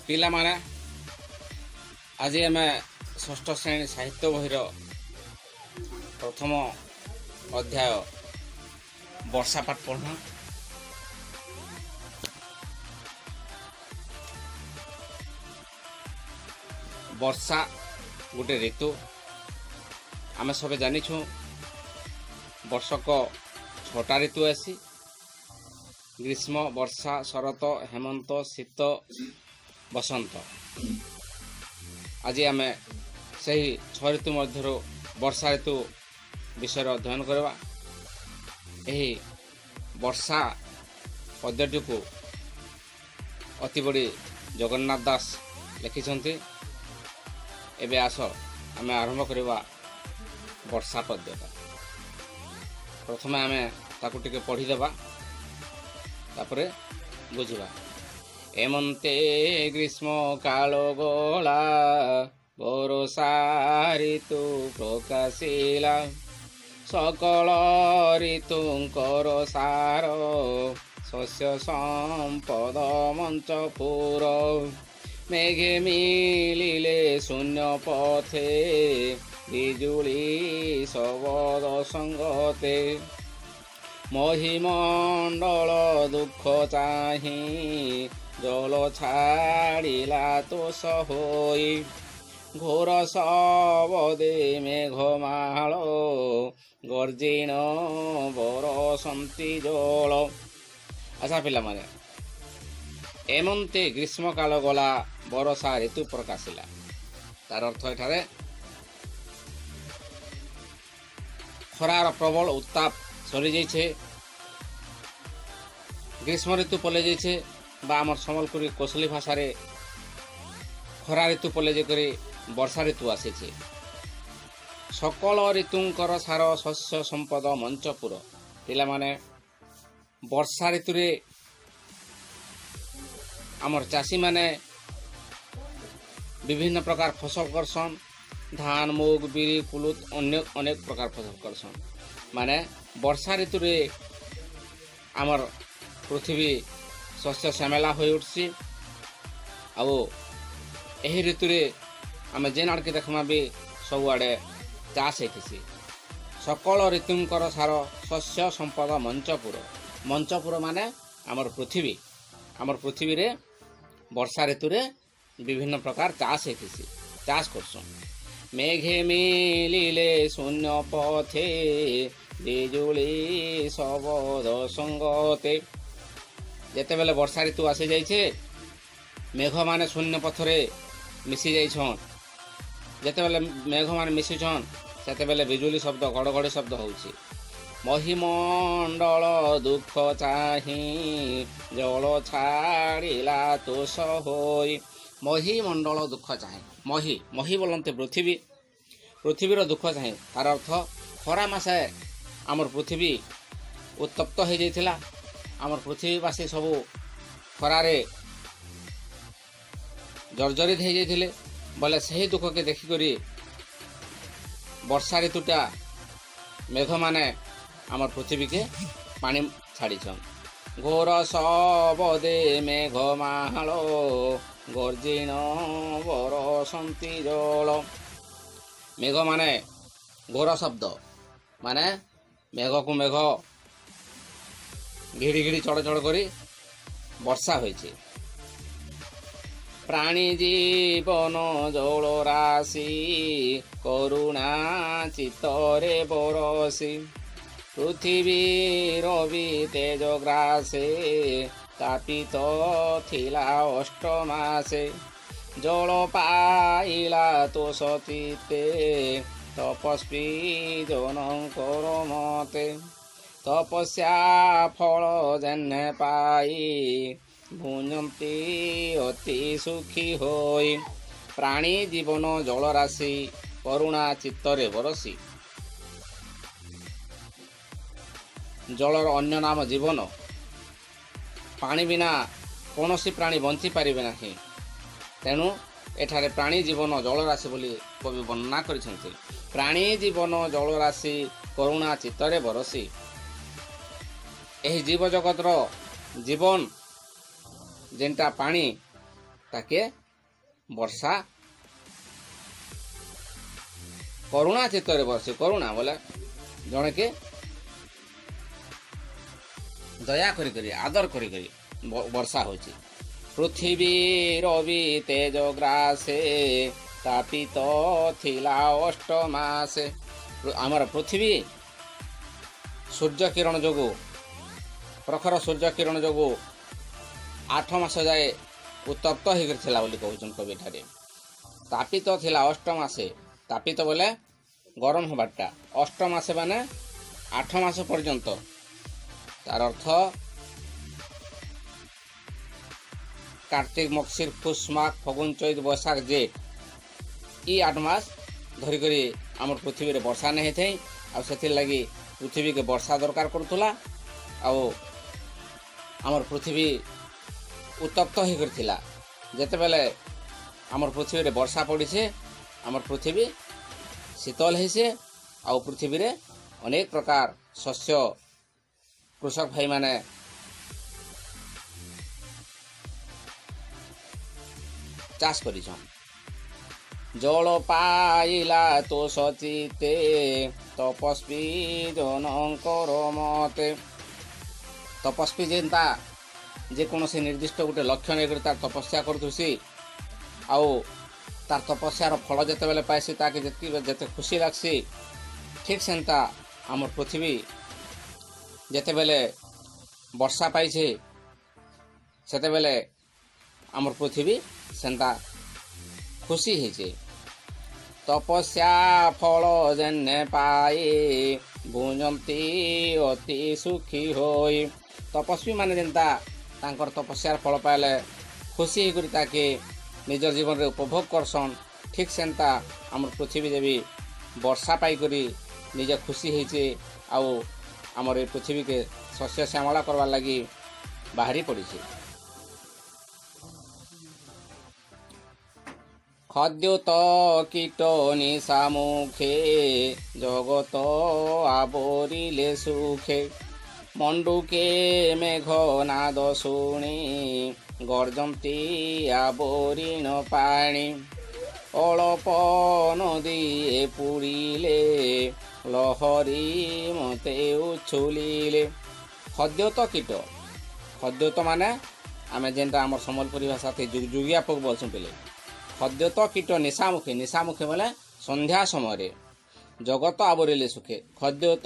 ପିଲାମାନେ ଆଜି ଆମେ ଷଷ୍ଠ ଶ୍ରେଣୀ ସାହିତ୍ୟ ବହିର ପ୍ରଥମ ଅଧ୍ୟାୟ ବର୍ଷା ପାଠ ପଢ଼ିବା। ବର୍ଷା गोटे ऋतु आमे सब जानिछु। वर्षक 6टा ऋतु आसी ग्रीष्म वर्षा शरत हेमंत शीत बसंत। आज आमे सही 6 ऋतु मध्य वर्षा ऋतु विषय अध्ययन करवा। यही वर्षा पद्यटी को अति बड़ी जगन्नाथ दास लिखिछन्ति। एबे आस आमे आरंभ करवा वर्षा पद्यटा। प्रथमे आमे ताकु टिके पढ़ी देबा तापरे बुझिबा। एमंते ग्रीष्म काल गला वर्षा ऋतु प्रकाशिला सकल ऋतुंकर सार शस्य संपद मंचपुर मेघे मिलिले शून्य पथे बिजुली शबद संगते महिमंडल दुख चाहि जल छाड़िला तोष होई घोर शबदे मेघमाल गर्जिन बरसंती जल। अच्छा पिला माने एमंते ग्रीष्म काल गला वर्षा ऋतु प्रकाशिला। तार अर्थ एठारे खरार प्रबल उत्ताप सरी जाइछे, ग्रीष्म ऋतु पले जाइछे बा आमर सम्बलपुरी कोसली भाषा रे खरा ऋतु पले जेकरी वर्षा ऋतु आसीछे। सकल ऋतुंकर सार शस्य संपद मंचपुर। पिला माने वर्षा ऋतु रे आमर चाषी माने विभिन्न प्रकार फसल करसन। धान मुग बिरी कुलुत अनेक प्रकार फसल करसन। माने वर्षा ऋतु रे आमर पृथ्वी शस्य श्यामला हो उठसी। आउ एही ऋतु रे आमे जेन आड़ के देखमा भी सब आड़े चाष हेतिसी। सकल ऋतुंकर सार शस्य संपद मंचपुर। मंचपुर माने आमर पृथ्वी रे वर्षा ऋतु रे विभिन्न प्रकार चाष हेतिसी, चाष करसन। मेघे मिलिले शून्य पथे बिजुली शबद संगते। जेते बेले वर्षा ऋतु आसी जाइछे मेघ माने शून्य पथरे मिसी जाइछन। जेते बेले मेघ माने मिसी छन सेते बेले बिजुली शब्द घड़घड़ी शब्द होउछि। महिमंडल दुख चाहि जल छाड़िला तोष होई। महिमंडल दुख चाहे मही बोलते पृथ्वीर दुख चाहे। तार अर्थ खरा मासे आमर पृथ्वी उत्तप्त हो जाइथिला। आमर पृथ्वीवासी सबू खरारे जर्जरित हो जाइथिले बोले सही दुख के देखिकरी वर्षा ऋतुटा मेघ माने आमर पृथ्वी के पानी छाड़ीछन। घोर शबदे मेघमाल गर्जिन बरसंती जल। मेघ माने घोर शब्द माने मेघ को मेघ घिड़ी घिड़ी चढ़ चढ़ करी वर्षा होइछे। प्राणी जीवन जल राशि करुणा चित्तरे बरसी पृथ्वी रवि तेज ग्रासे तापित थिला 8 मासे जल पाइला तोष चित्ते तपस्वी जनकर मते तपस्या फल जेने पाई भुंजती अति सुखी होई। प्राणी जीवन जल राशि करुणा चित्तरे बरसी। जलर अन्य नाम जीवन। पानी बिना कौनसी प्राणी बंची पारिबे नाही। तेणु एठारे प्राणी जीवन जल राशि बोली कवि वर्णना करिसेंति। प्राणी जीवन जल राशि करुणा चित्तरे बरसी। एही जीव जगतर जीवन जेनटा पानी ताके ବର୍ଷା କରୁଣା ଚିତ୍ତରେ ବର୍ଷେ କରୁଣା ବୋଲେ ଜଣେକେ ଦୟା କରି ଆଦର କରି ବର୍ଷା ହେଉଛି। ପୃଥିବୀ ରବି ତେଜ ଗ୍ରାସେ ତାପିତ ଥିଲା 8 ମାସେ। ଆମର ପୃଥିବୀ ସୂର୍ଯ୍ୟ କିରଣ ଯୋଗୁଁ ପ୍ରଖର ସୂର୍ଯ୍ୟ କିରଣ ଯୋଗୁଁ 8 ମାସ ଯାଏ ଉତ୍ତପ୍ତ ହେଇକରି ଥିଲା ବୋଲି କହୁଛନ୍ତି କବି ଏଠାରେ। ତାପିତ ଥିଲା 8 ମାସେ। ତାପିତ ବୋଲେ ଗରମ ହେବାଟା, 8 ମାସେ ମାନେ 8 ମାସ ପର୍ଯ୍ୟନ୍ତ। ତାର ଅର୍ଥ कार्तिक मक्सिर पुष माघ फगुन चैत बैशाख जेठ ई 8 मास धरिकरी आम पृथ्वी रे वर्षा नहीं थे। आथिर लगी पृथ्वी के वर्षा दरकार करूला। आमर पृथ्वी उत्तप्त होकर जिते बेले आमर पृथ्वी रे वर्षा पड़ी से आमर पृथ्वी शीतल है। आउ पृथ्वी रे अनेक प्रकार शस्य कृषक भाई माने चाष करिछन। जल पाइला तो सचिते तपस्वी जनकर मते। तपस्वी जेनता जेकोसी निर्दिष्ट गोटे लक्ष्य नहीं तार तपस्या करुसी आउ तार तपस्यार फल जिते बेले पाइसी ताके जिते खुशी लागसी। ठीक सेंता आम पृथ्वी जिते बेले वर्षा पाइछे सेते बेले आमर पृथ्वी सेंता खुशी है। तपस्या फल जेने पाए भुंजती अति सुखी होई। तपस्वी माने जेनता तांकर तपस्यार फल पाइले खुशी होकर ताके निज जीवन रे उपभोग करसन। ठीक सेंता आमर पृथ्वी देवी वर्षा पाइकरी निज खुशी होइछे। आउ आमर ए पृथ्वी के शस्य श्यामला करवार लगी बाहरी पड़ी। खद्योत कीट निशा मुखे जगत आवरिले सुखे। मंडुके मेघ नाद शुणी गर्जंती आवरीण पाणी। अळप नदी पुरीले लहरी मते उछुलिले। खद्योत कीट खद्योत माने आमे जेनटा आमर संबलपुरी भाषा ते जुगजुगिया पग बोलछन पेले। खद्योत कीट निशामुखे निशामुखे बोले संध्या समय जगत आवरिले सुखे। खद्योत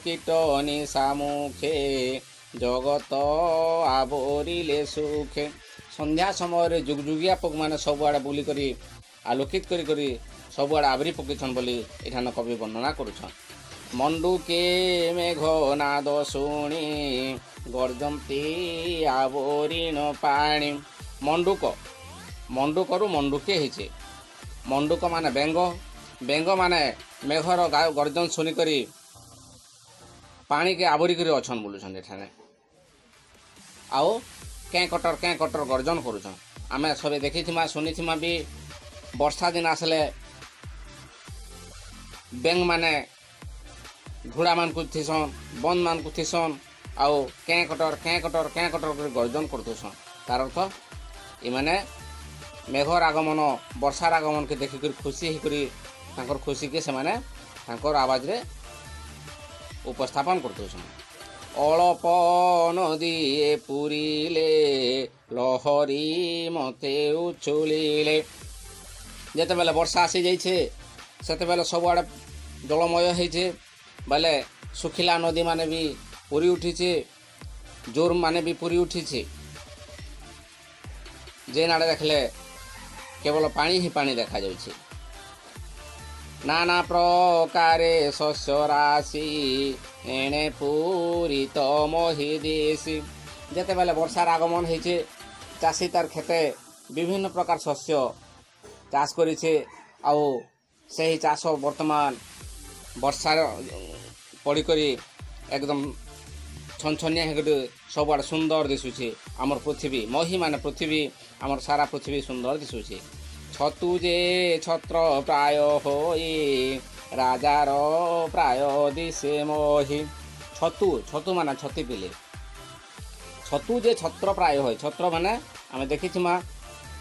कीट निशामुखे जगत आवरिले सुखे। संध्या समय जुगजुगिया पग माने सबुआड़े बुली करी आलोकित करी सबुआड़े आवरी पकेछन बोली एठान कवि वर्णना करुछन। मंडुके मेघ नाद शुणी गर्जंती आवरीण पाणी। मंडुक मंडुकरू मंडुके होइछे। मंडुक माने बेंग बेंग माने मेघर गर्जन शुनिकरी पानी के आवरी करी अछन बोलुछन एठाने। आउ कें कटर गर्जन करुछन। आमे सबे देखिथिमा सुनिथिमा भी वर्षा दिन आसले बेंग माने घोड़ा मान को थिसन बंद मान को थिसन आउ कें कटर कर गर्जन करथसन। तार अर्थ इमाने मेघर आगमन वर्षार आगमन के देखिक खुशी होकर तांकर खुशी के सेमाने तांकर आवाज रे उपस्थापन करथसन। अळप नदी पुरीले लहरी मते उछुलिले। जेते बेले वर्षा आसी जाइछे सेते बेले सबआड़े जलमय होइछे बेले सुखिला नदी माने भी पुरी उठीछे जोर माने भी पुरी उठीछे। जे नाड़े देखले केवल पानी ही पानी देखा जाउछे। नाना प्रकारे शस्य राशि एणे पूरित मोहि देशी। जेते बेले वर्षार आगमन होइछे चाषी तार खेते विभिन्न प्रकार शस्य चाष करिछे। आउ सही चाष वर्तमान वर्षार पड़ीकरी एकदम छनछनिया होकर सबआड़े सुंदर दिशुचे। आमर पृथ्वी मही माने पृथ्वी आमर सारा पृथ्वी सुंदर दिशुचे। छतु जे छत्र प्राय होई राजार प्राय दिशे मोहि। छतु छतु माने छती पिले। छतु जे छत्र प्राय होय छत्र माने आमे देखिथिमा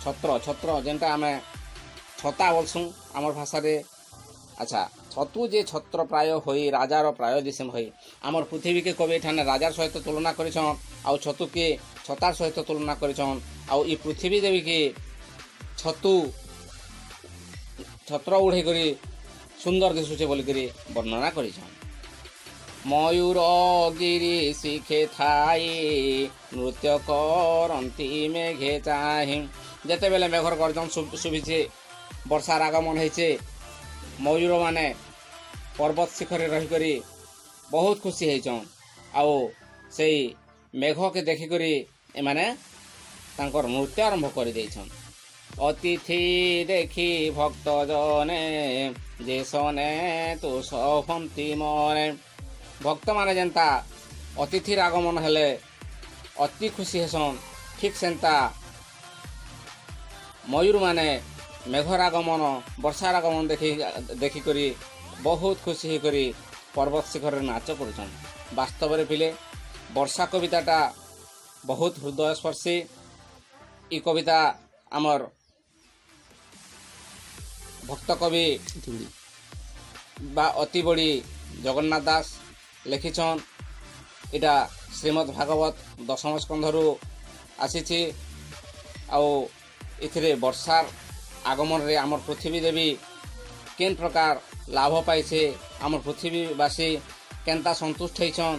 ଛତ୍ର ଛତ୍ର ଯେନ୍ଟା ଆମେ ଛତା ବୋଲସୁଁ ଆମର୍ ଭାଷାରେ। ଆଚ୍ଛା ଛତୁ ଯେ ଛତ୍ର ପ୍ରାୟ ହୋଇ ରାଜାର ପ୍ରାୟ ଦିଶମ ହୋଇ ଆମର ପୃଥିବୀକେ କବି ଏଠାନେ ରାଜାର ସହିତ ତୁଳନା କରିଛନ୍ ଆଉ ଛତୁକେ ଛତାର ସହିତ ତୁଳନା କରିଛନ୍ ଆଉ ଇ ପୃଥିବୀ ଦେବୀକେ ଛତୁ ଛତ୍ର ଉଢ଼େଇ କରି ସୁନ୍ଦର ଦିଶୁଛେ ବୋଲିକରି ବର୍ଣ୍ଣନା କରିଛନ୍। ମୟୂର ଗିରି ଶିଖେ ଥାଇ ନୃତ୍ୟ କରନ୍ତି ମେଘେ ଚାହିଁ। ଯେତେବେଳେ ମେଘର ଗର୍ଜନ ଶୁଭିଛେ ବର୍ଷାର ଆଗମନ ହେଇଛେ ମୟୂର ମାନେ ପର୍ବତ ଶିଖରରେ ରହିକରି ବହୁତ ଖୁସି ହେଇଛନ୍ ଆଉ ସେଇ ମେଘକେ ଦେଖିକରି ଏମାନେ ତାଙ୍କର ନୃତ୍ୟ ଆରମ୍ଭ କରିଦେଇଛନ୍। ଅତିଥି ଦେଖି ଭକ୍ତ ଜନେ ଯେ ସନେ ତୁ ସହନ୍ତି ମନେ। ଭକ୍ତମାନେ ଯେନ୍ତା ଅତିଥିର ଆଗମନ ହେଲେ ଅତି ଖୁସି ହେସନ୍ ଠିକ୍ ସେନ୍ତା ମୟୂରମାନେ ମେଘର ଆଗମନ ବର୍ଷାର ଆଗମନ ଦେଖିକରି ବହୁତ ଖୁସି ହେଇକରି ପର୍ବତ ଶିଖରରେ ନାଚ କରୁଛନ୍। ବାସ୍ତବରେ ପିଲେ ବର୍ଷା କବିତାଟା ବହୁତ ହୃଦୟସ୍ପର୍ଶୀ। ଇ କବିତା ଆମର ଭକ୍ତ କବି ବା ଅତି ବଡ଼ି ଜଗନ୍ନାଥ ଦାସ ଲେଖିଛନ୍। ଏଇଟା ଶ୍ରୀମଦ୍ ଭାଗବତ ଦଶମ ସ୍କନ୍ଧରୁ ଆସିଛି ଆଉ ଏଥିରେ ବର୍ଷାର ଆଗମନରେ ଆମର ପୃଥିବୀ ଦେବୀ କେନ୍ ପ୍ରକାର ଲାଭ ପାଇছে ଆମର ପୃଥିବୀବାସୀ କେନ୍ତା ସନ୍ତୁଷ୍ଟ ହେଇଛନ୍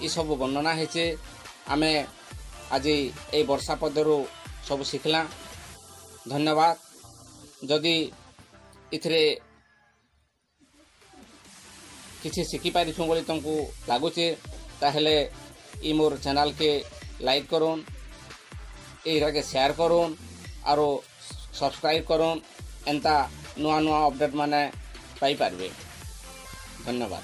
ଏସବୁ ବର୍ଣ୍ଣନା ହେଇଛେ। ଆମେ ଆଜି ଏଇ ବର୍ଷା ପଦ୍ୟରୁ ସବୁ ଶିଖିଲା। ଧନ୍ୟବାଦ। ଯଦି ଏଥିରେ କିଛି ଶିଖିପାରିଛୁଁ ବୋଲି ତମକୁ ଲାଗୁଛେ ତାହେଲେ ଇ ମୋର୍ ଚ୍ୟାନେଲ୍କେ ଲାଇକ୍ କରୁନ୍, ଏଇଟାକେ ସେୟାର କରୁନ୍ ଆରୁ ସବସ୍କ୍ରାଇବ୍ କରୁନ୍। ଏନ୍ତା ନୂଆ ନୂଆ ଅପଡେଟ୍ ମାନେ ପାଇପାରିବେ। ଧନ୍ୟବାଦ।